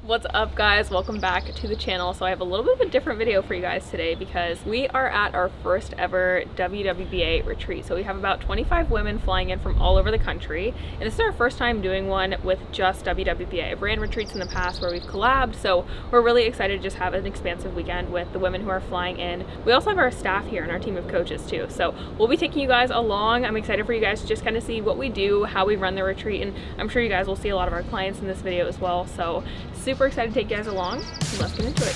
What's up, guys? Welcome back to the channel. So I have a little bit of a different video for you guys today because we are at our first ever WWBA retreat. So we have about 25 women flying in from all over the country, and this is our first time doing one with just WWBA. I've ran retreats in the past where we've collabed, so we're really excited to just have an expansive weekend with the women who are flying in. We also have our staff here and our team of coaches too, so we'll be taking you guys along. I'm excited for you guys to just kind of see what we do, how we run the retreat, and I'm sure you guys will see a lot of our clients in this video as well. So super excited to take you guys along. Let's get into it.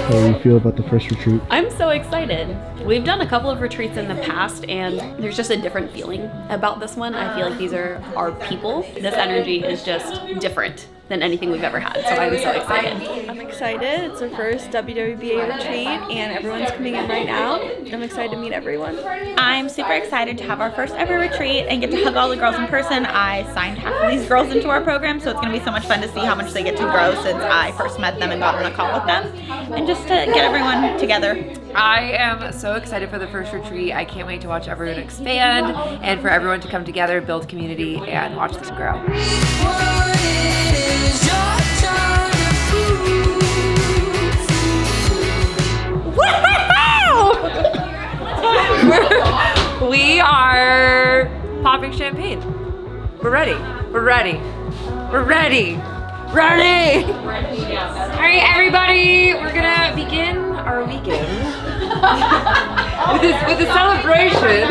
How do you feel about the first retreat? I'm so excited. We've done a couple of retreats in the past and there's just a different feeling about this one. I feel like these are our people. This energy is just different than anything we've ever had, so I'm so excited. I'm excited. It's our first WWBA retreat and everyone's coming in right now. I'm excited to meet everyone. I'm super excited to have our first ever retreat and get to hug all the girls in person. I signed half of these girls into our program, so it's going to be so much fun to see how much they get to grow since I first met them and got on a call with them, and just to get everyone together. I am so excited for the first retreat. I can't wait to watch everyone expand and for everyone to come together, build community, and watch them grow. We are popping champagne. We're ready. We're ready. We're ready. Ready! All right, everybody, we're gonna begin our weekend with a celebration.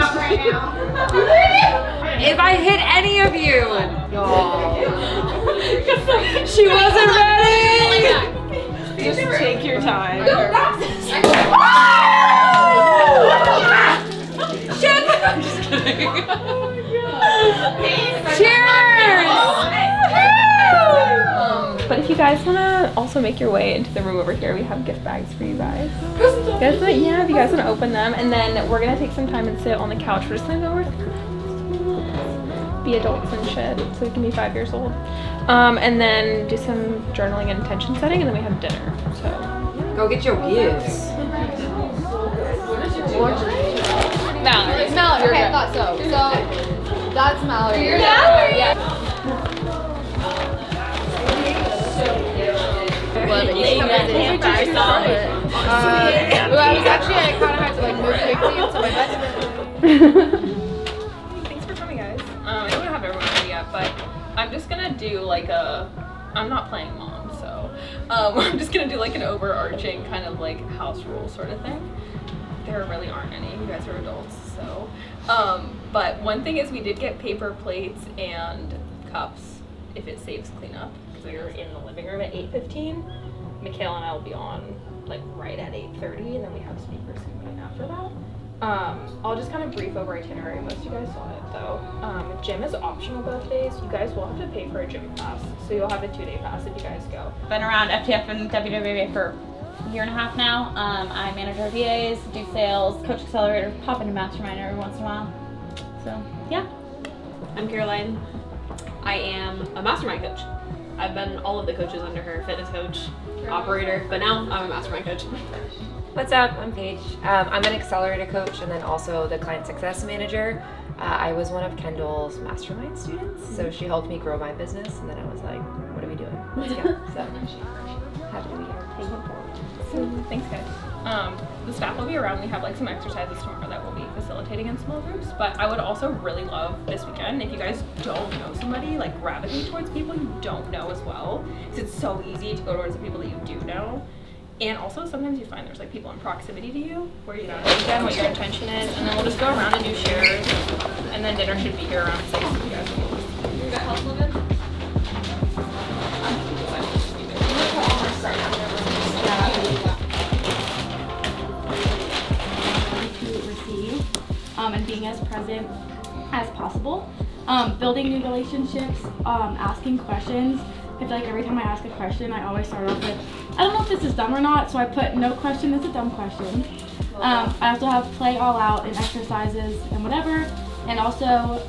If I hit any of you, y'all, she wasn't ready. Just take your time. I'm just kidding. Cheers! But if you guys want to also make your way into the room over here, we have gift bags for you guys. If you guys want to open them, and then we're gonna take some time and sit on the couch. We're just gonna go over, be adults and shit, so we can be 5 years old, and then do some journaling and intention setting, and then we have dinner. So Go get your gifts. Mallory. It's Mallory. Okay, I thought so. So that's Mallory. You're Mallory. Yeah. I kind of had to like move quickly into my best. Thanks for coming, guys. I don't have everyone here yet, but I'm just gonna do like I'm not playing mom, so I'm just gonna do like an overarching kind of like house rule sort of thing. There really aren't any. You guys are adults, so. But one thing is we did get paper plates and cups if it saves cleanup, because we were in the living room at 8:15. Mikhail and I will be on like right at 8:30, and then we have speakers coming in after that. I'll just kind of brief over itinerary. Most of you guys saw it though. Gym is optional both days. You guys will have to pay for a gym pass, so you'll have a 2-day pass if you guys go. Been around FTF and WWBA for a year and a half now. I manage our VAs, do sales, coach accelerator, pop into mastermind every once in a while. So yeah. I'm Caroline. I am a mastermind coach. I've been all of the coaches under her, fitness coach, operator, but now I'm a mastermind coach. What's up? I'm Paige. I'm an accelerator coach and then also the client success manager. I was one of Kendall's mastermind students, so she helped me grow my business, and then I was like, what are we doing? Let's go. So happy to be here. So thanks, guys. The staff will be around. We have like some exercises tomorrow that we'll be facilitating in small groups, but I would also really love this weekend if you guys don't know somebody, like gravitate towards people you don't know as well, because it's so easy to go towards the people that you do know. And also sometimes you find there's like people in proximity to you where you don't know them, what your intention is, and then we'll just go around and do shares, and then dinner should be here around 6 if you guys want. You got help, Logan? And being as present as possible, building new relationships, asking questions. I feel like every time I ask a question, I always start off with, I don't know if this is dumb or not, so I put no question is a dumb question. I also have play all out and exercises and whatever, and also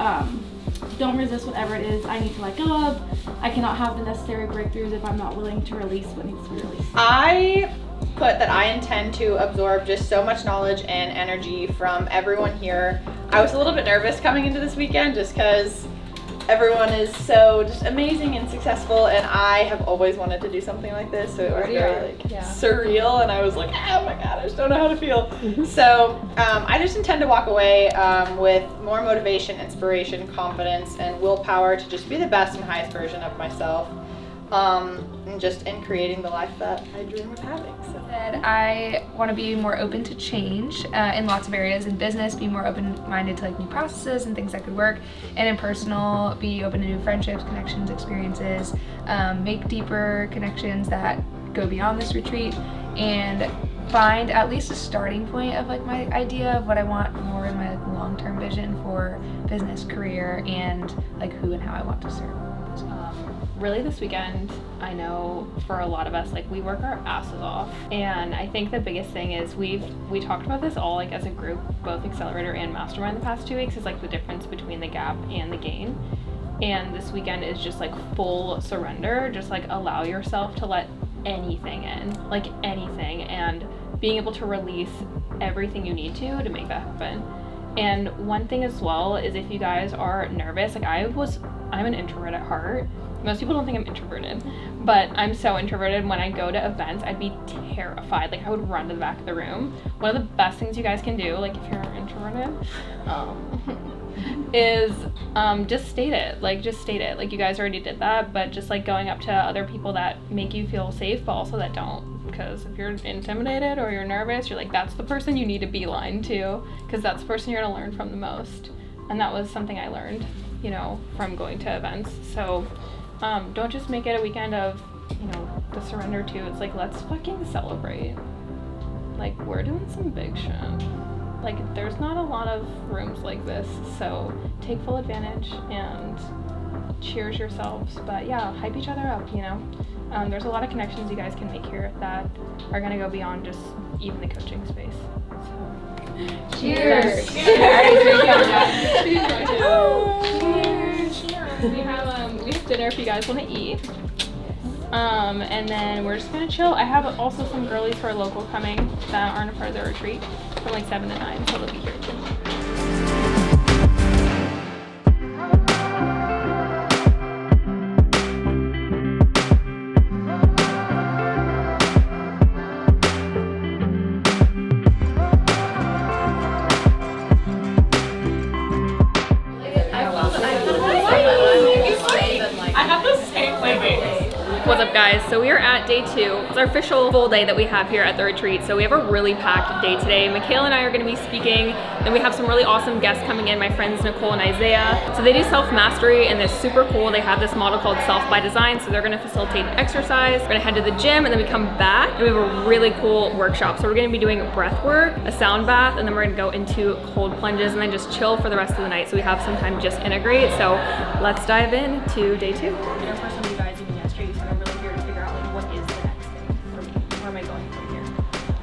don't resist whatever it is I need to let go of. I cannot have the necessary breakthroughs if I'm not willing to release what needs to be released. I put that I intend to absorb just so much knowledge and energy from everyone here. I was a little bit nervous coming into this weekend just because everyone is so just amazing and successful, and I have always wanted to do something like this, so it was very surreal, and I was like, oh my god, I just don't know how to feel. So I just intend to walk away with more motivation, inspiration, confidence, and willpower to just be the best and highest version of myself, and just in creating the life that I dream of having. So. I want to be more open to change in lots of areas. In business, be more open-minded to like new processes and things that could work, and in personal, be open to new friendships, connections, experiences, make deeper connections that go beyond this retreat, and find at least a starting point of like my idea of what I want more in my long-term vision for business, career, and like who and how I want to serve. Really this weekend, I know for a lot of us, like we work our asses off, and I think the biggest thing is we talked about this all like as a group, both Accelerator and Mastermind the past 2 weeks, is like the difference between the gap and the gain. And this weekend is just like full surrender, just like allow yourself to let anything in, like anything, and being able to release everything you need to make that happen. And one thing as well is if you guys are nervous, like I'm an introvert at heart. Most people don't think I'm introverted, but I'm so introverted. When I go to events, I'd be terrified. Like I would run to the back of the room. One of the best things you guys can do, like if you're introverted, is just state it. Like just state it. Like you guys already did that, but just like going up to other people that make you feel safe, but also that don't. Because if you're intimidated or you're nervous, you're like, that's the person you need to beeline to, because that's the person you're gonna learn from the most. And that was something I learned, you know, from going to events. So don't just make it a weekend of, you know, the surrender to. It's like, let's fucking celebrate. Like, we're doing some big shit. Like, there's not a lot of rooms like this, so take full advantage and cheers yourselves. But yeah, hype each other up, you know. There's a lot of connections you guys can make here that are gonna go beyond just even the coaching space. So, cheers! We have dinner if you guys want to eat. And then we're just gonna chill. I have also some girlies who are local coming that aren't a part of the retreat from like 7 to 9, so they'll be here too. What's up guys? So we are at day 2. It's our official full day that we have here at the retreat. So we have a really packed day today. Michaela and I are going to be speaking. Then we have some really awesome guests coming in, my friends Nicole and Isaiah. So they do self-mastery and they're super cool. They have this model called Self by Design. So they're going to facilitate exercise. We're going to head to the gym and then we come back and we have a really cool workshop. So we're going to be doing breathwork, a sound bath, and then we're going to go into cold plunges and then just chill for the rest of the night. So we have some time to just integrate. So let's dive into day 2. For some of you guys even yesterday, so I'm really here to figure out like what is the next thing for me? Where am I going from here?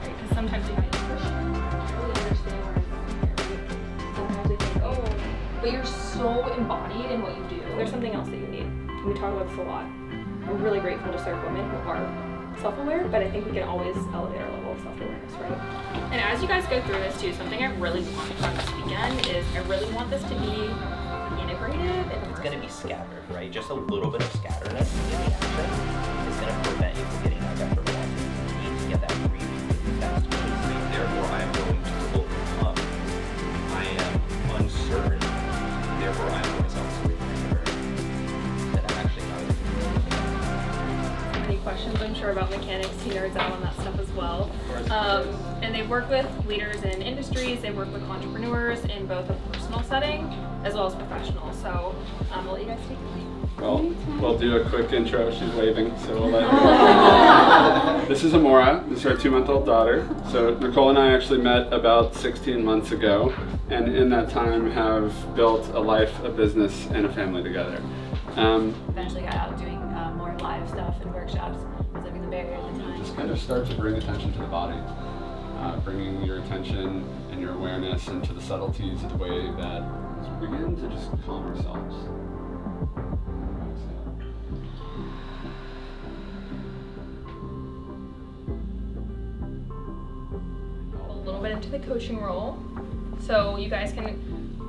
Right? Because sometimes you might really understand where I'm going here. Right? Sometimes we think, oh, but you're so embodied in what you do. There's something else that you need. We talk about this a lot. We're really grateful to serve women who are self-aware, but I think we can always elevate our level of self-awareness, right? And as you guys go through this too, something I really want from this weekend is I really want this to be integrative. It's going to be scattered, right? Just a little bit of scatterness in the action is going to prevent you from getting that better velocity. You need to get that really fast pace. Therefore, I am going to overcome. I am uncertain. Therefore, I am going to self-surrender. That I'm actually not going to Any questions, I'm sure, about mechanics, he nerds out on that stuff as well. And they work with leaders in industries, they work with entrepreneurs in both a personal setting as well as professional. So I'll let you guys take it away. Well, we'll do a quick intro. She's waving, so we'll let her. This is Amora. This is our 2-month-old daughter. So Nicole and I actually met about 16 months ago, and in that time have built a life, a business, and a family together. Eventually got out doing more live stuff and workshops. I was living in the Bay Area at the time. Just kind of start to bring attention to the body. Bringing your attention and your awareness into the subtleties of the way that as we begin to just calm ourselves. A little bit into the coaching role, so you guys can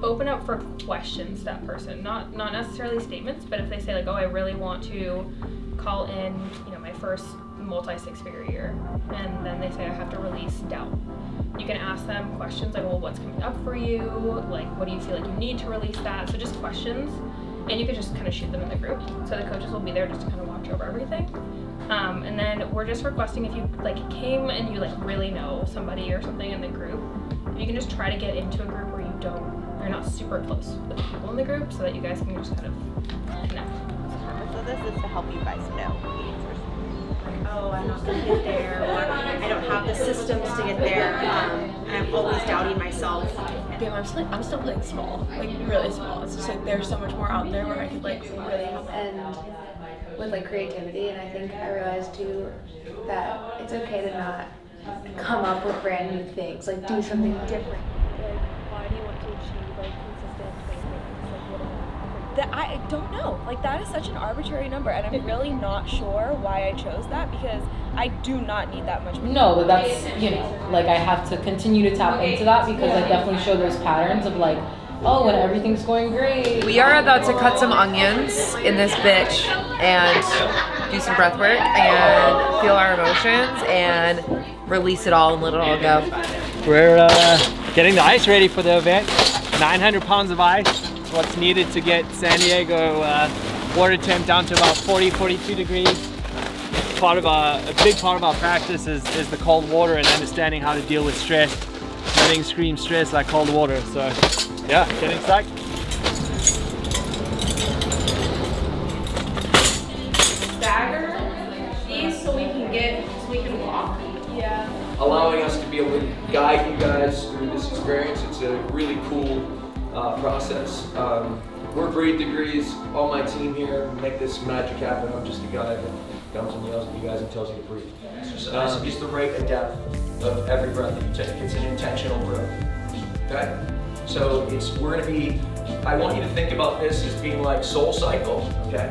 open up for questions to that person, not necessarily statements, but if they say like, oh, I really want to call in, my first multi-six figure year, and then they say I have to release doubt. You can ask them questions like, well, what's coming up for you? Like, what do you feel like you need to release that? So just questions, and you can just kind of shoot them in the group. So the coaches will be there just to kind of watch over everything. And then we're just requesting if you like came and you like really know somebody or something in the group, you can just try to get into a group where you're not super close with the people in the group, so that you guys can just kind of connect. So this is to help you guys know oh, I'm not going to get there, or I don't have the systems to get there, and I'm always doubting myself. Damn, I'm still playing small, like really small. It's just like there's so much more out there where I could like really help. And with like creativity, and I think I realized too that it's okay to not come up with brand new things, like do something different. Like, why do you want to achieve like consistent that I don't know. Like that is such an arbitrary number, and I'm really not sure why I chose that because I do not need that much. No, but that's like I have to continue to tap into that because I definitely show those patterns of like, oh, when everything's going great. We are about to cut some onions in this bitch and do some breath work and feel our emotions and release it all and let it all go. We're getting the ice ready for the event. 900 pounds of ice. What's needed to get San Diego water temp down to about 40, 42 degrees. A big part of our practice is the cold water and understanding how to deal with stress. Nothing screams stress like cold water. So yeah, getting stuck. Stagger these so we can walk. Yeah. Allowing us to be able to guide you guys through this experience. It's a really cool process. We're Breathe Degrees, all my team here make this magic happen. I'm just a guy that comes and yells at you guys and tells you to breathe. It's the rate and depth of every breath that you take. It's an intentional breath. Okay? So I want you to think about this as being like soul cycle. Okay?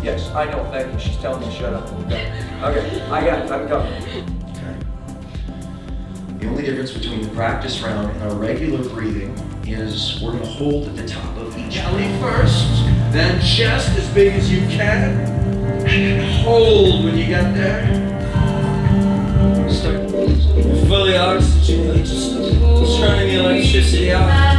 Yes, I know, thank you. She's telling me to shut up. Okay, I got it, I'm coming. The only difference between the practice round and our regular breathing is we're going to hold at the top of each belly first, then chest as big as you can, and hold when you get there. Start fully oxygenate, just turning the electricity out.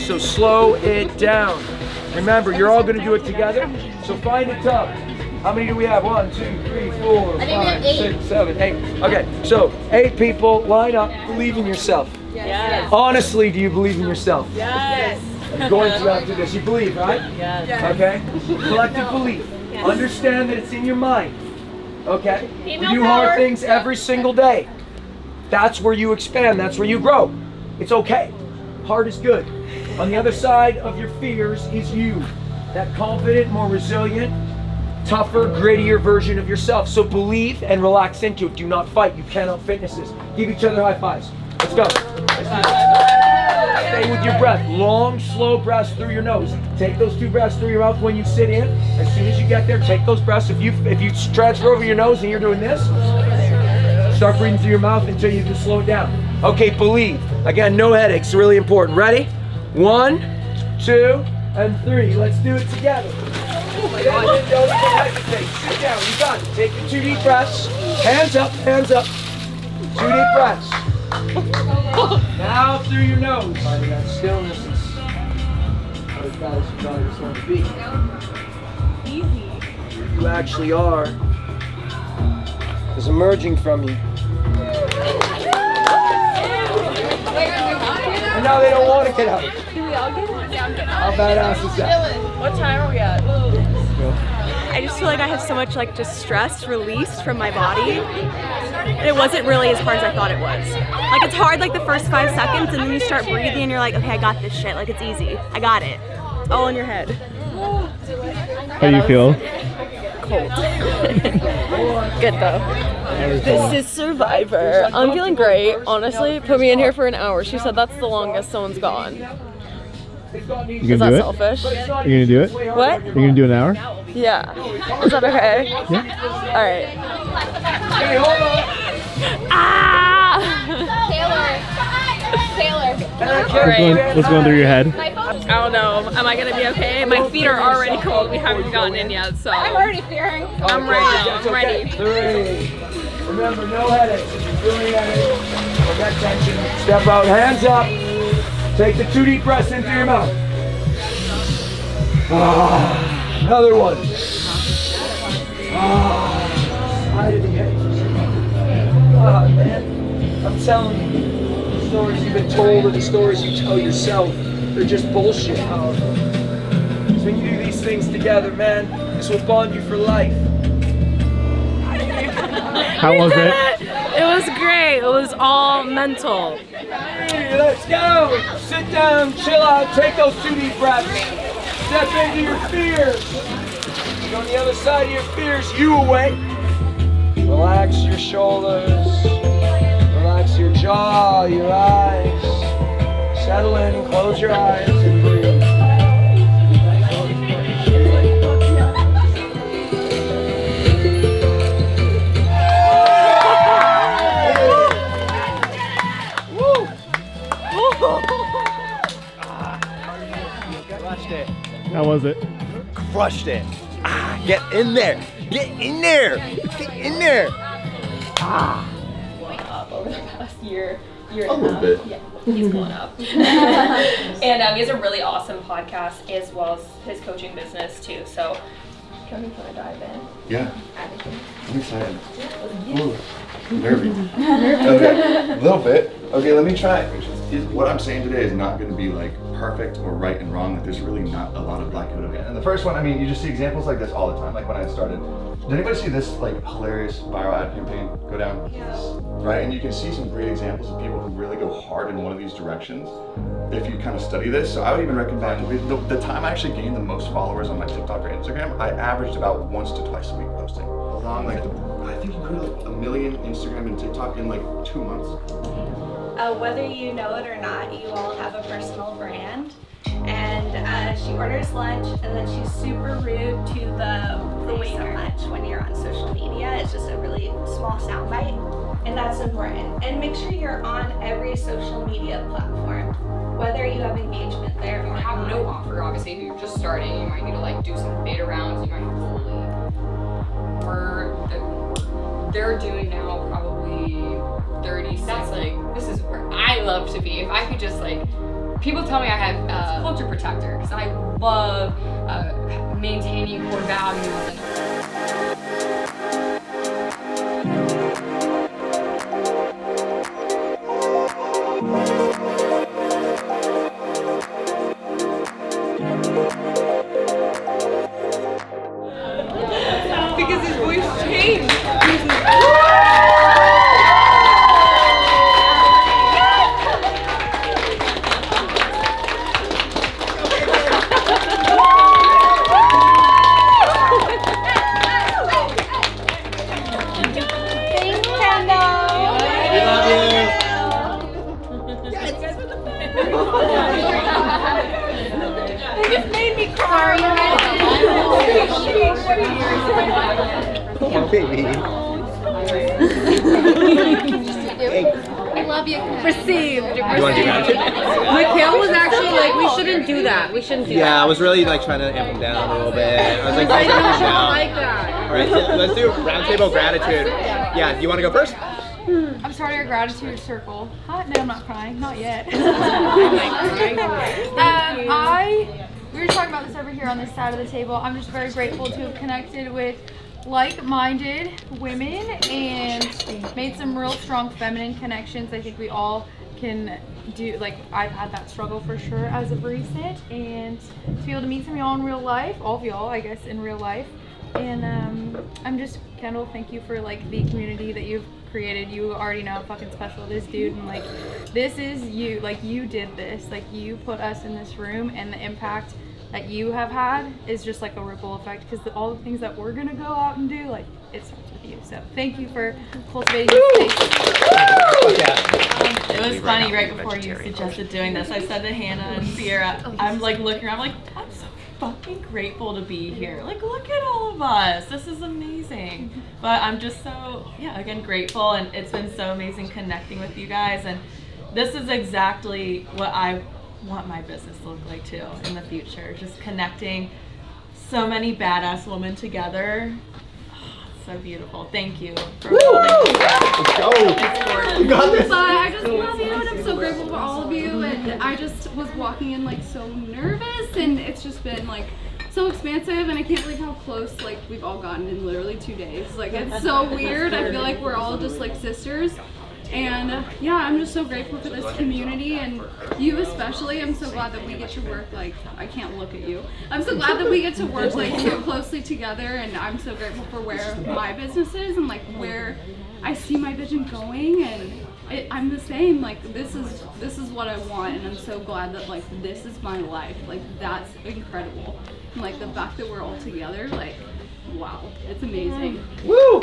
So slow it down. Remember, you're all going to do it together. So find a tub. How many do we have? 1, 2, 3, 4, 5, 6, 7, 8. Okay, so 8 people, line up, believe in yourself. Yes. Honestly, do you believe in yourself? Yes. I'm going to after this. You believe, right? Yes. Okay? Collective belief. Understand that it's in your mind. Okay? You do hard things every single day. That's where you expand. That's where you grow. It's okay. Hard is good. On the other side of your fears is you. That confident, more resilient, tougher, grittier version of yourself. So believe and relax into it. Do not fight. You cannot fitness this. Give each other high fives. Let's go. Stay with your breath. Long, slow breaths through your nose. Take those 2 breaths through your mouth when you sit in. As soon as you get there, take those breaths. If you transfer over your nose and you're doing this, start breathing through your mouth until you can slow it down. Okay, believe. Again, no headaches. Really important. Ready? 1, 2, and 3. Let's do it together. Don't hesitate. Sit down. You got it. Take your 2 deep breaths. Hands up. Hands up. 2 deep breaths. Now through your nose. Finding that stillness is not as bad as you thought it was going to be. Easy. Where you actually are is emerging from you. now they don't want to get out. Do we all get it? Yeah, I'm getting How badass is that? What time are we at? I just feel like I have so much like just stress released from my body. And it wasn't really as hard as I thought it was. Like it's hard like the first 5 seconds and then you start breathing and you're like, okay, I got this shit. Like it's easy. I got it. All in your head. How do you feel? Cold. Good though. This is Survivor. I'm feeling great, honestly. Put me in here for an hour. She said that's the longest someone's gone. You Is gonna that do it? selfish? You gonna do it? What? You gonna do an hour? Yeah. Is that okay? Yeah. Alright. Hey, hold on. Ah! Taylor. What's going through your head? I don't know. Am I gonna be okay? My feet are already cold. We haven't gotten in yet, so. I'm already fearing. I'm ready. I'm ready. 3. Remember, no headaches. If you're feeling headache or got tension, step out, hands up. Take the 2 deep breaths in through your mouth. Another one. Side of the edge. Man, I'm telling you, the stories you've been told or the stories you tell yourself, they're just bullshit. Because when you do these things together, man, this will bond you for life. How was it? It was great. It was all mental. Hey, let's go. Sit down, chill out, take those 2 deep breaths. Step into your fears. And on the other side of your fears, you awake. Relax your shoulders. Relax your jaw, your eyes. Settle in and close your eyes and breathe. Crushed it. How was it? Crushed it. Get in there. Get in there. Get in there. Going up over the past year and A little bit. Yeah, he's going up. And he has a really awesome podcast as well as his coaching business too. So, can we kind of dive in? Yeah. Anything? I'm excited. Ooh, nervy. Okay, a little bit. Okay, let me try. What I'm saying today is not going to be like perfect or right and wrong. Like there's really not a lot of black and white. And the first one, I mean, you just see examples like this all the time. Like when I started, did anybody see this like hilarious viral ad campaign go down? Yes. Right, and you can see some great examples of people who really go hard in one of these directions if you kind of study this. So I would even recommend, the time I actually gained the most followers on my TikTok or Instagram, I averaged about once to twice a week posting. Along like, I think you grew like 1 million Instagram and TikTok in like 2 months. Whether you know it or not, you all have a personal brand. And she orders lunch and then she's super rude to the waiter lunch when you're on social media. It's just a really small soundbite, and that's important. And make sure you're on every social media platform, whether you have engagement there or have no offer. Obviously, if you're just starting, you might need to like do some beta rounds. You might have they're doing now probably 36. That's like, this is where I love to be. If I could just like, people tell me I have culture protector because I love maintaining core values. Because his voice changed. They just made me cry. Oh, baby. I love you. Received. You want to do round table? Mikhail was actually like, we shouldn't do that. We shouldn't do that. Yeah, I was really like trying to amp him down a little bit. I was like, I amp him don't down. like that. All right, so let's do roundtable gratitude. Yeah, do you want to go first? I'm starting a gratitude circle. Huh? No, I'm not crying. Not yet. We were talking about this over here on this side of the table. I'm just very grateful to have connected with like-minded women and made some real strong feminine connections. I think we all can do, like, I've had that struggle for sure as a barista, and to be able to meet some of y'all in real life, all of y'all, I guess, in real life. And I'm just, Kendall, thank you for like the community that you've created. You already know how fucking special it is, dude, and like this is you, like you did this, like you put us in this room, and the impact that you have had is just like a ripple effect, because all the things that we're gonna go out and do, like it starts with you. So thank you for cultivating this space. It was funny right before you suggested doing this. I said to Hannah and Sierra, I'm like looking around, I'm like, I'm so fucking grateful to be here. Like, look at all of us. This is amazing. But I'm just so, yeah, again, grateful, and it's been so amazing connecting with you guys. And this is exactly what I want my business to look like too in the future. Just connecting so many badass women together. So beautiful. Thank you for holding me together. Let's go. You got this. But I just love you, and I'm so grateful for all of you. And I just was walking in like so nervous, and it's just been like so expansive, and I can't believe how close like we've all gotten in literally 2 days. Like it's so weird. I feel like we're all just like sisters. And yeah, I'm just so grateful for this community, and you especially. I'm so glad that we get to work, like, I can't look at you. I'm so glad that we get to work like so closely together, and I'm so grateful for where my business is and like where I see my vision going, and I'm the same. Like this is what I want, and I'm so glad that like this is my life. Like that's incredible. And like the fact that we're all together, like wow, it's amazing. Woo!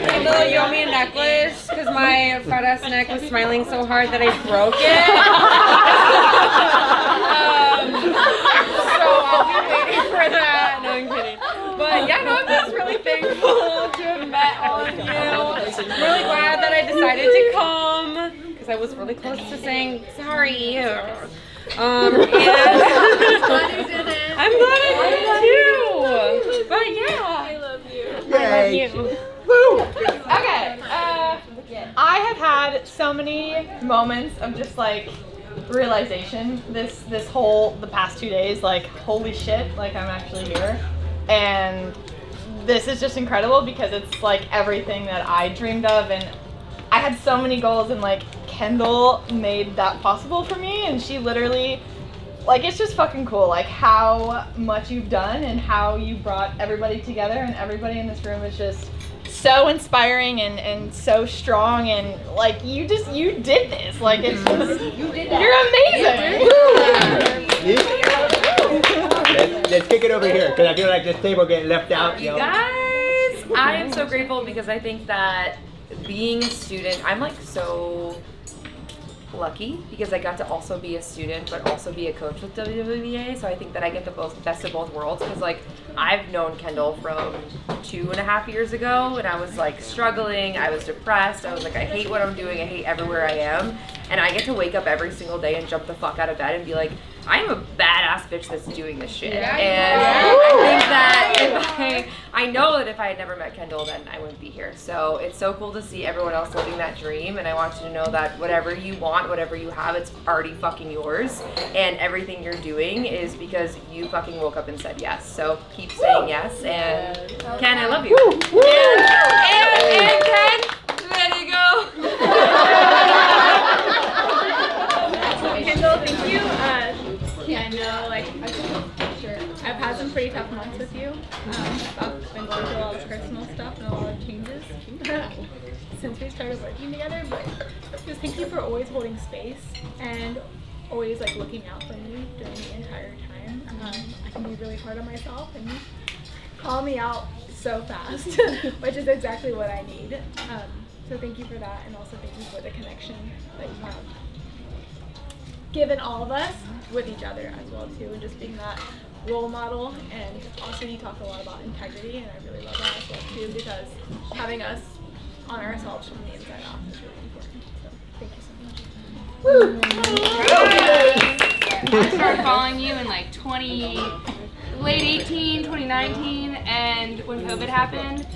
Kendall, you owe me a necklace because my fat ass neck was smiling so hard that I broke it. So I'll be waiting for that. No, I'm kidding. But yeah, no, I'm just really thankful to have met all of you. I'm really glad that I decided to come because I was really close to saying sorry. And I'm glad I did it. I'm glad I did it too. But yeah, I love you. Yay. I love you. Woo! Okay, I have had so many moments of just like realization the past 2 days, like holy shit, like I'm actually here, and this is just incredible because it's like everything that I dreamed of, and I had so many goals, and like Kendall made that possible for me, and she literally, like, it's just fucking cool, like how much you've done and how you brought everybody together, and everybody in this room is just so inspiring and so strong, and like you did this, like it's just, you did that. You're amazing. Let's kick it over here, because I feel like this table getting left out. You guys, I am so grateful because I think that being a student, I'm like so lucky because I got to also be a student but also be a coach with WWBA, so I think that I get the best of both worlds, because like I've known Kendall from 2.5 years ago when I was like struggling, I was depressed, I was like I hate what I'm doing, I hate everywhere I am, and I get to wake up every single day and jump the fuck out of bed and be like, I'm a badass bitch that's doing this shit. And I think that I know that if I had never met Kendall, then I wouldn't be here. So it's so cool to see everyone else living that dream, and I want you to know that whatever you want, whatever you have, it's already fucking yours, and everything you're doing is because you fucking woke up and said yes. So keep saying yes, and Ken, I love you. And Ken, there you go. Kendall, thank you. I know, like, I've had some pretty tough months with you. I've been going through a lot of personal stuff and a lot of changes since we started working together. But just thank you for always holding space and always like looking out for me during the entire time. I can be really hard on myself, and you call me out so fast, which is exactly what I need. So thank you for that, and also thank you for the connection that you have given all of us with each other as well too, and just being that role model. And also you talk a lot about integrity, and I really love that as well too, because having us on ourselves from the inside out is really important. So thank you so much. I started following you in like late 18, 2019, and when COVID happened,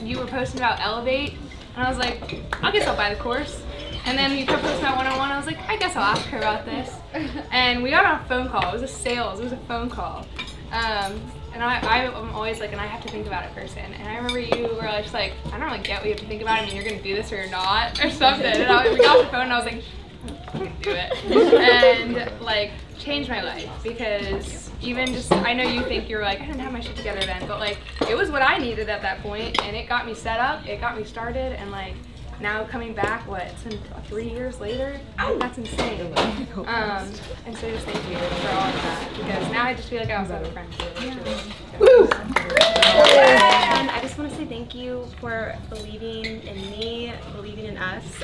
you were posting about Elevate, and I was like, I guess I'll buy the course. And then you kept posting about one-on-one, I was like, I guess I'll ask her about this. And we got on a phone call, it was a phone call. And I'm always like, and I have to think about it first. And I remember you were just like, I don't really get what you have to think about. I mean, you're going to do this or you're not, or something. And we got off the phone and I was like, do it. And like, changed my life, because even just, I know you think you're like, I didn't have my shit together then, but like, it was what I needed at that point, and it got me set up, it got me started, and like, now coming back, what, 3 years later? That's insane. And so just thank you for all of that, because now I just feel like I also have a friend too. And I just want to say thank you for believing in me, believing in us.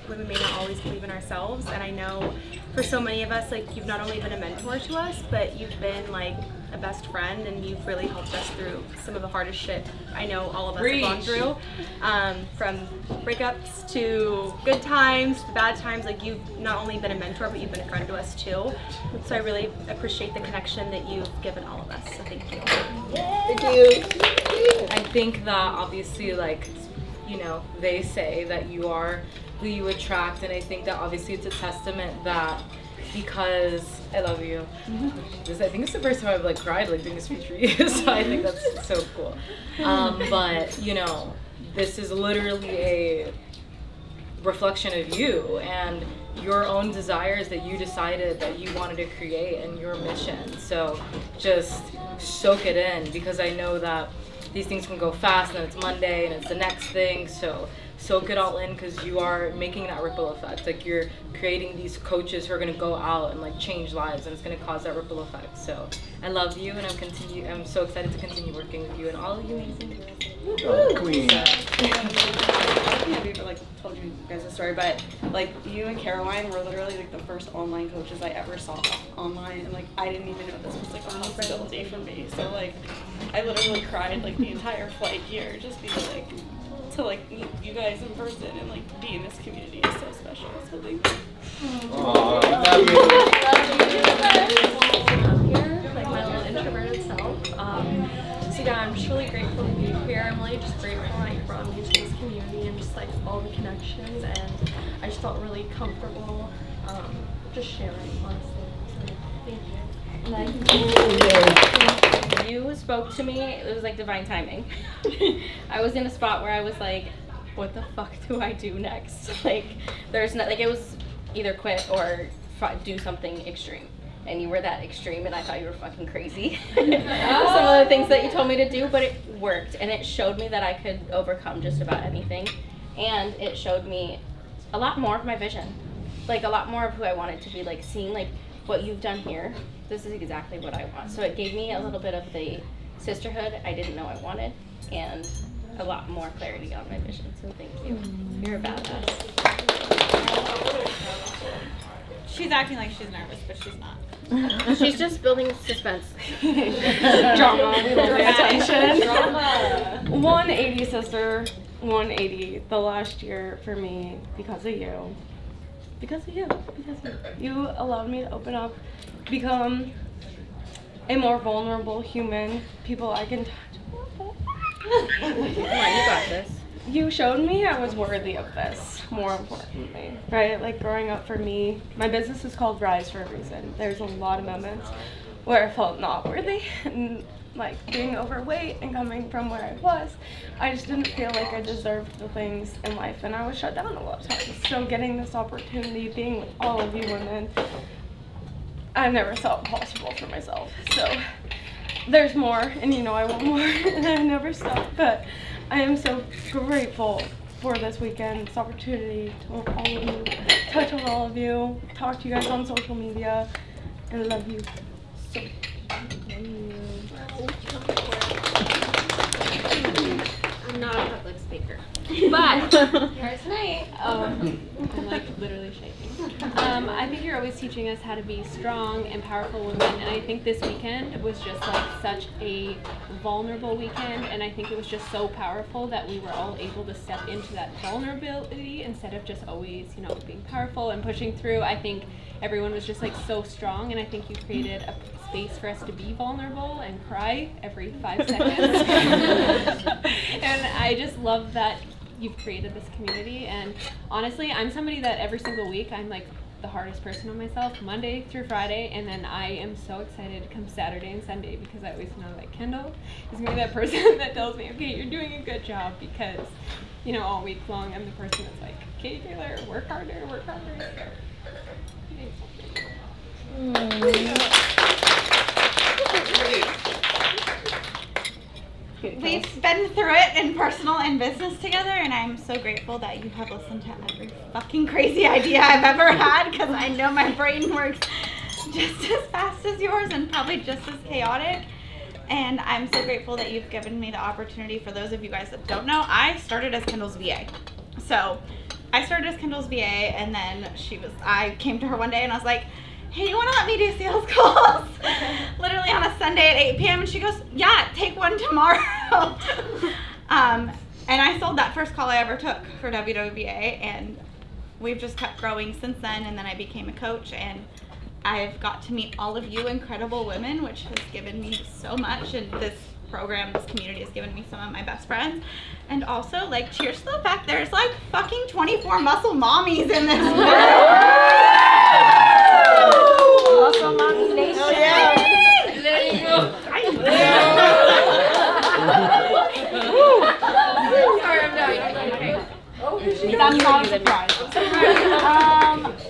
Women may not always believe in ourselves, and I know for so many of us, like, you've not only been a mentor to us, but you've been like a best friend, and you've really helped us through some of the hardest shit I know all of us have gone through. From breakups to good times to bad times, like, you've not only been a mentor, but you've been a friend to us too. So I really appreciate the connection that you've given all of us, so thank you. Thank you. I think that obviously, like, you know, they say that you are who you attract, and I think that obviously it's a testament that, because I love you. I think it's the first time I've like cried like doing a speech for you, so I think that's so cool. But you know, this is literally a reflection of you and your own desires that you decided that you wanted to create and your mission. So just soak it in, because I know that these things can go fast and it's Monday and it's the next thing. So soak it all in, because you are making that ripple effect. Like, you're creating these coaches who are going to go out and like change lives, and it's going to cause that ripple effect. So I love you, and I'm so excited to continue working with you and all of you amazing girls. Queen. I think I've even like told you guys a story, but like, you and Caroline were literally like the first online coaches I ever saw online, and like, I didn't even know this was like a possibility for me. So like, I literally cried like the entire flight here, just because like, to like meet you guys in person and like be in this community is so special. So thank you. I'm here, like my little introverted self. So yeah, I'm just really grateful to be here. I'm really just grateful that you brought me to this community and just like all the connections, and I just felt really comfortable just sharing, honestly. So thank you. You spoke to me, it was like divine timing. I was in a spot where I was like, what the fuck do I do next? Like, there's not, like, it was either quit or do something extreme. And you were that extreme, and I thought you were fucking crazy. Some of the things that you told me to do, but it worked. And it showed me that I could overcome just about anything. And it showed me a lot more of my vision. Like, a lot more of who I wanted to be, like, seeing, like, what you've done here. This is exactly what I want. So it gave me a little bit of the sisterhood I didn't know I wanted, and a lot more clarity on my vision. So thank you. You're a badass. She's acting like she's nervous, but she's not. She's just building suspense. Drama. We love the attention. Drama. 180, sister. 180. The last year for me, because of you. Because of you. Because of you. You allowed me to open up, become a more vulnerable human. People I can touch. Come on, you got this. You showed me I was worthy of this, more importantly, right? Like, growing up for me, my business is called Rise for a reason. There's a lot of moments where I felt not worthy, and like being overweight and coming from where I was, I just didn't feel like I deserved the things in life, and I was shut down a lot of times. So getting this opportunity, being with all of you women, I never thought possible for myself. So there's more, and you know I want more, and I never stop, but I am so grateful for this weekend, this opportunity to all of you, touch on all of you, talk to you guys on social media, and love you so much. I'm not a public speaker. But here tonight. I'm like literally shaking. I think you're always teaching us how to be strong and powerful women, and I think this weekend was just like such a vulnerable weekend, and I think it was just so powerful that we were all able to step into that vulnerability instead of just always, you know, being powerful and pushing through. I think everyone was just like so strong, and I think you created a space for us to be vulnerable and cry every 5 seconds. And I just love that you've created this community, and honestly, I'm somebody that every single week I'm like the hardest person on myself Monday through Friday, and then I am so excited to come Saturday and Sunday because I always know that Kendall is gonna be that person that tells me, okay, you're doing a good job, because you know, all week long I'm the person that's like, okay, Taylor, work harder, work harder. We've been through it in personal and business together, and I'm so grateful that you have listened to every fucking crazy idea I've ever had, because I know my brain works just as fast as yours and probably just as chaotic. And I'm so grateful that you've given me the opportunity. For those of you guys that don't know, I started as Kendall's VA. So I started as Kendall's VA, and then I came to her one day and I was like, hey, you want to let me do sales calls? Literally on a Sunday at 8 p.m. And she goes, yeah, take one tomorrow. And I sold that first call I ever took for WWBA, and we've just kept growing since then. And then I became a coach, and I've got to meet all of you incredible women, which has given me so much. And this program, this community has given me some of my best friends. And also, like, cheers to the fact there's like fucking 24 muscle mommies in this world. Muscle mommy nation. Oh, yeah. There you go. Sorry, I'm done. Okay. That's not a surprise.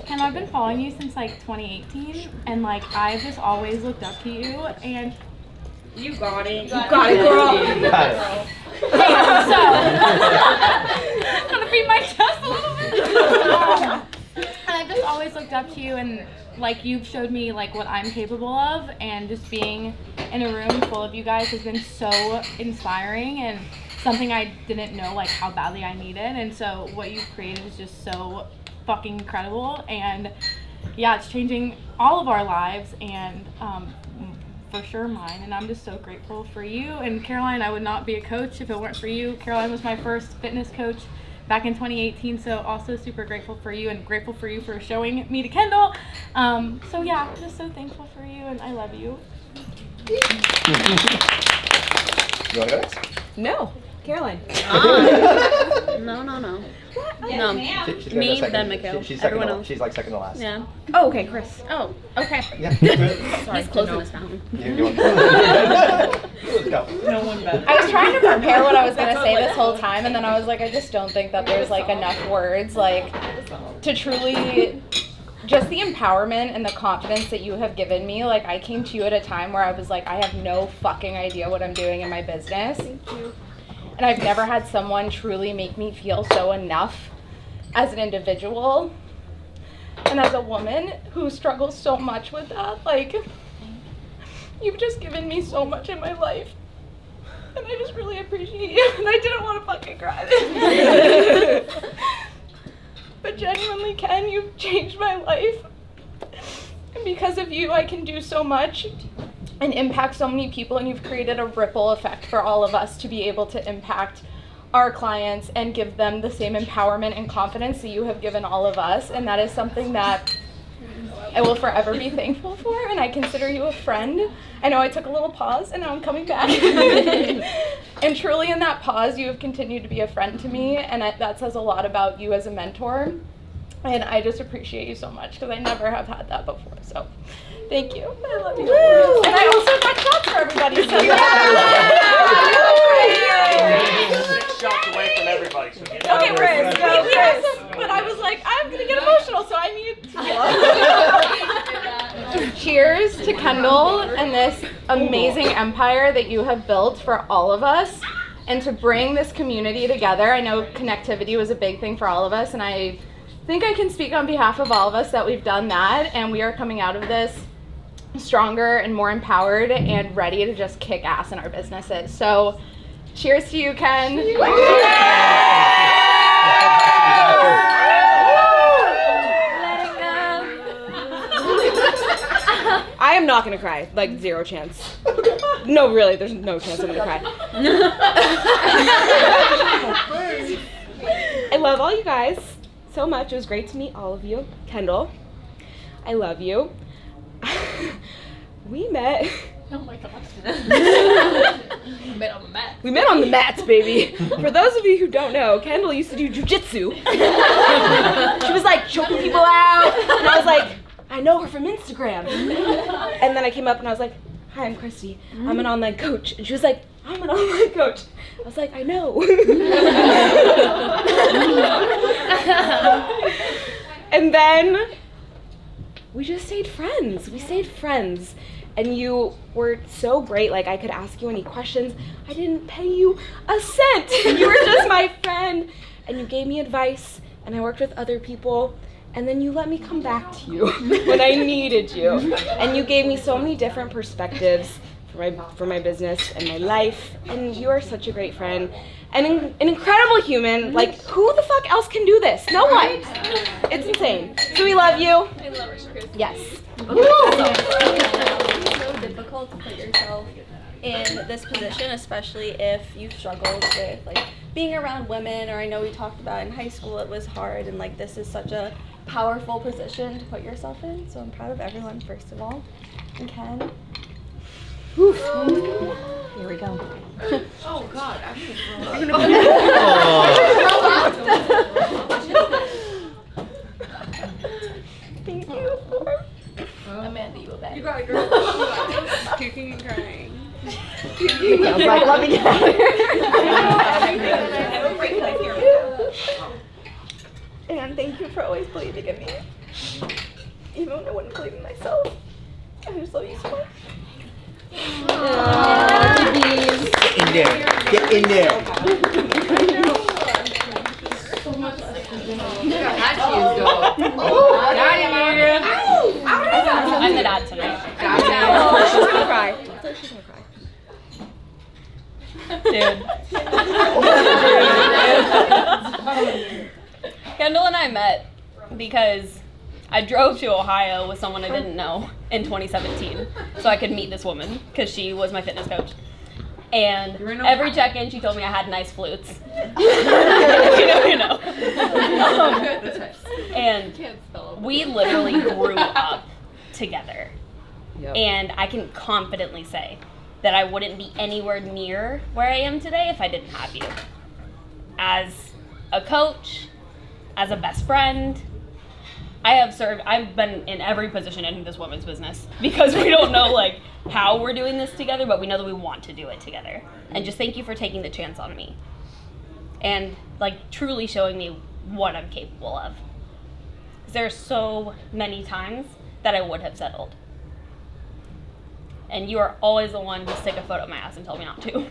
And I've been following you since like 2018, and like I've just always looked up to you, and you got it. You got it, girl. You got it. So I'm gonna beat my chest a little bit. And I've just always looked up to you, and like you've showed me like what I'm capable of, and just being in a room full of you guys has been so inspiring, and something I didn't know like how badly I needed. And so what you've created is just so fucking incredible, and yeah, it's changing all of our lives, and for sure mine. And I'm just so grateful for you. And Caroline, I would not be a coach if it weren't for you. Caroline was my first fitness coach back in 2018, so also super grateful for you, and grateful for you for showing me to Kendall. So yeah, just so thankful for you, and I love you. You want to go next? No, Caroline. No. No. She's Me, second. then Mikhail. She's second Everyone to, else. she's like second to last. Yeah. Oh, okay, Chris. Oh, okay. Yeah. Good. Sorry, he's closing this fountain. You want Let's go. No one better. I was trying to prepare what I was going to say this whole time, and then I was like, I just don't think that there's like enough words like to truly just the empowerment and the confidence that you have given me. Like, I came to you at a time where I was like, I have no fucking idea what I'm doing in my business. Thank you. And I've never had someone truly make me feel so enough as an individual and as a woman who struggles so much with that. Like, you've just given me so much in my life, and I just really appreciate you, and I didn't want to fucking cry. But genuinely, Ken, you've changed my life, and because of you I can do so much and impact so many people, and you've created a ripple effect for all of us to be able to impact our clients and give them the same empowerment and confidence that you have given all of us. And that is something that I will forever be thankful for, and I consider you a friend. I know I took a little pause, and now I'm coming back. And truly in that pause, you have continued to be a friend to me, and that says a lot about you as a mentor. And I just appreciate you so much, because I never have had that before. So thank you. I love you. Woo! And I also got shots for everybody. So Six shots away from everybody. So get okay, Chris, go, Chris. But I was like, I'm gonna get emotional, so I need to. Cheers to Kendall and this amazing empire that you have built for all of us, and to bring this community together. I know connectivity was a big thing for all of us, and I think I can speak on behalf of all of us that we've done that, and we are coming out of this stronger and more empowered and ready to just kick ass in our businesses. So cheers to you, Ken. I am not gonna cry. Like, zero chance. No, really, there's no chance I'm gonna cry. I love all you guys so much. It was great to meet all of you. Kendall, I love you. We met. Oh my gosh. Met on the mat. We met on the mats, baby. For those of you who don't know, Kendall used to do jujitsu. She was like choking people out, and I was like, I know her from Instagram. And then I came up and I was like, hi, I'm Christy. I'm an online coach. And she was like, I'm an online coach. I was like, I know. And then we just stayed friends. We stayed friends. And you were so great. Like, I could ask you any questions. I didn't pay you a cent. You were just my friend. And you gave me advice. And I worked with other people. And then you let me come back to you when I needed you. And you gave me so many different perspectives for my business and my life. And you are such a great friend. And an incredible human. Like, who the fuck else can do this? No one. It's insane. So we love you. I love it, Chris. Yes. It's so difficult to put yourself in this position, especially if you've struggled with like being around women, or I know we talked about in high school it was hard, and like this is such a powerful position to put yourself in. So I'm proud of everyone, first of all. And Ken. Here we go. Oh God, I'm Thank you for Amanda, you a bad. You got it, girl. Kicking and crying. Sounds like let me get out of here. And thank you for always believing in me, even when I wouldn't believe in myself. I just love you so much. Get in there. Get in there. I'm the dad tonight. She's gonna cry. She's gonna cry. Dude. Kendall and I met because I drove to Ohio with someone I didn't know in 2017 so I could meet this woman because she was my fitness coach. And every check-in she told me I had nice flutes. you know. And we literally grew up together. Yep. And I can confidently say that I wouldn't be anywhere near where I am today if I didn't have you. As a coach, as a best friend, I've been in every position in this women's business because we don't know like how we're doing this together, but we know that we want to do it together. And just thank you for taking the chance on me and like truly showing me what I'm capable of. Because there are so many times that I would have settled. And you are always the one to stick a foot up my ass and tell me not to.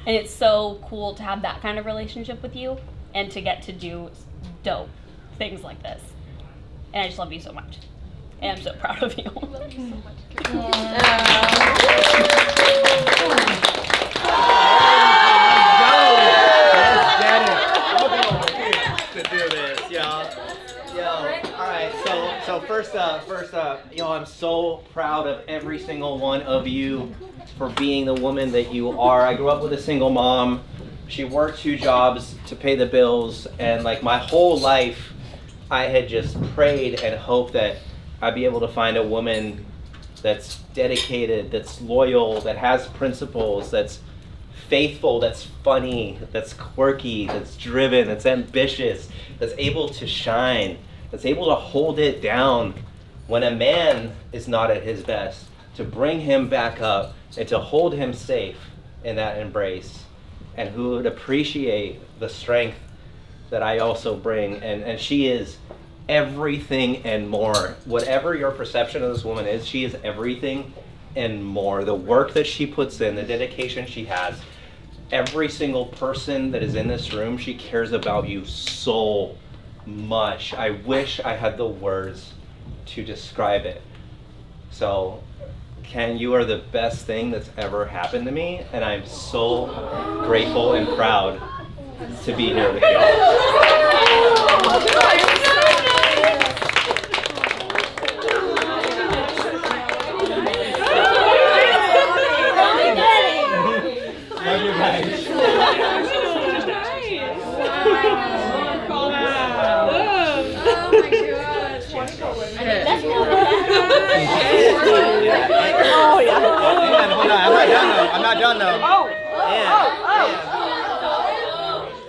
And it's so cool to have that kind of relationship with you and to get to do dope things like this. And I just love you so much. And I'm so proud of you. I love you so much. To do this, yo. Alright, so first up, I'm so proud of every single one of you for being the woman that you are. I grew up with a single mom. She worked 2 jobs to pay the bills, and like my whole life I had just prayed and hoped that I'd be able to find a woman that's dedicated, that's loyal, that has principles, that's faithful, that's funny, that's quirky, that's driven, that's ambitious, that's able to shine, that's able to hold it down when a man is not at his best, to bring him back up and to hold him safe in that embrace, and who would appreciate the strength that I also bring. And she is everything and more. Whatever your perception of this woman is, she is everything and more. The work that she puts in, the dedication she has, every single person that is in this room, she cares about you so much. I wish I had the words to describe it. So, Ken, you are the best thing that's ever happened to me, and I'm so grateful and proud to be here with you. Love you guys. Oh yeah. Hold on, I'm not done though. I'm not not done though.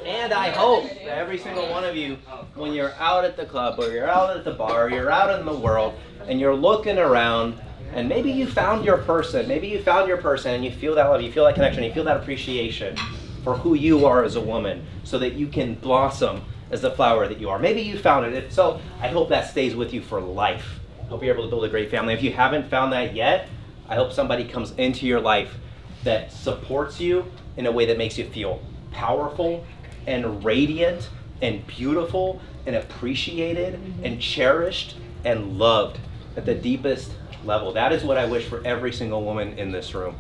And I hope that every single one of you, when you're out at the club or you're out at the bar, or you're out in the world and you're looking around and maybe you found your person, and you feel that love, you feel that connection, you feel that appreciation for who you are as a woman so that you can blossom as the flower that you are. Maybe you found it. If so, I hope that stays with you for life. I hope you're able to build a great family. If you haven't found that yet, I hope somebody comes into your life that supports you in a way that makes you feel powerful and radiant and beautiful and appreciated and cherished and loved at the deepest level. That is what I wish for every single woman in this room.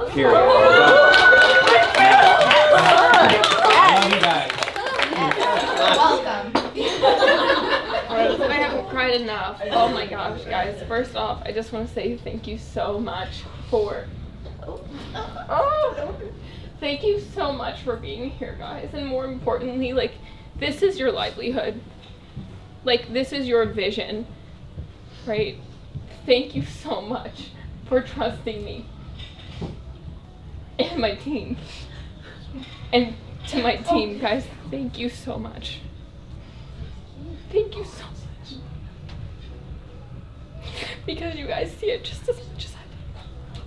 Period. Love you guys. Welcome. I haven't cried enough. Oh my gosh, guys. First off, I just want to say thank you so much for... Thank you so much for being here, guys. And more importantly, like, this is your livelihood. Like, this is your vision, right? Thank you so much for trusting me and my team. And to my team, guys, thank you so much. Thank you so much. Because you guys see it just as much as I do.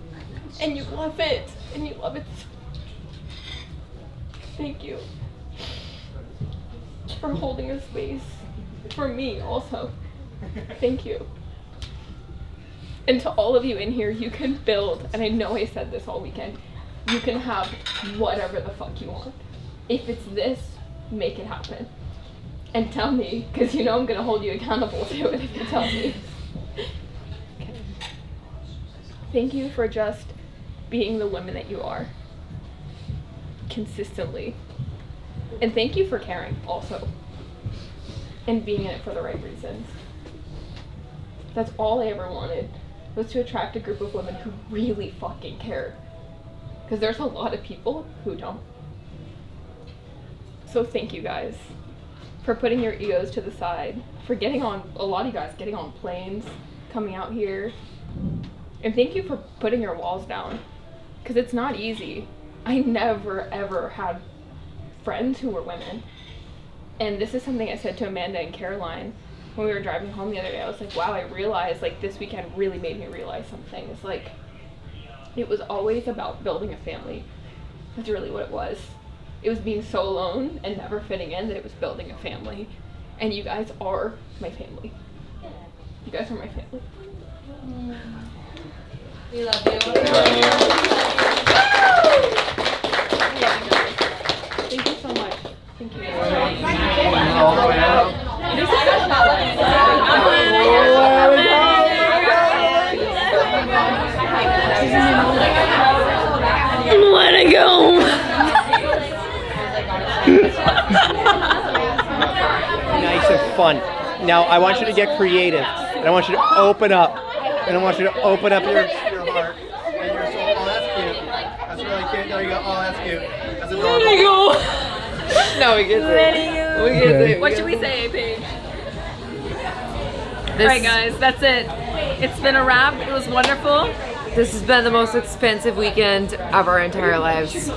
And you love it. And you love it so much. Thank you for holding a space for me also. Thank you. And to all of you in here, you can build, and I know I said this all weekend, you can have whatever the fuck you want. If it's this, make it happen. And tell me, because you know I'm gonna hold you accountable to it if you tell me. Okay. Thank you for just being the women that you are. Consistently. And thank you for caring also. And being in it for the right reasons. That's all I ever wanted, was to attract a group of women who really fucking cared. Because there's a lot of people who don't. So thank you guys for putting your egos to the side, for getting on, a lot of you guys getting on planes, coming out here. And thank you for putting your walls down, because it's not easy. I never ever had friends who were women. And this is something I said to Amanda and Caroline when we were driving home the other day. I was like, wow, I realized, like, this weekend really made me realize something. It's like, it was always about building a family. That's really what it was. It was being so alone and never fitting in that it was building a family. And you guys are my family. You guys are my family. We love you. Thank you so much. Thank you. Let it go. Nice and fun. Now I want you to get creative, and I want you to open up, and I want you to open up your heart and your soul. Oh, that's cute. That's really cute. There you go. Oh, that's cute. That's adorable. There you go. No, we get it. We get it. What should we say, Paige? Alright guys, that's it. It's been a wrap. It was wonderful. This has been the most expensive weekend of our entire lives.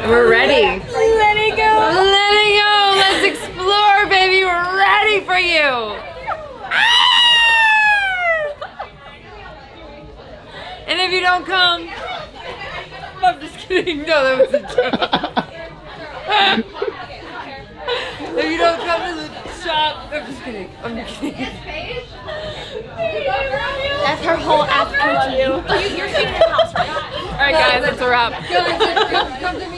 We're ready. Let it go. Let it go. Let's explore, baby. We're ready for you. And if you don't come, I'm just kidding. No, that was a joke. If you don't come to the shop, I'm just kidding. I'm just kidding. That's her whole after you. You're seeing the house right now. Alright guys, that's a wrap. Come to me.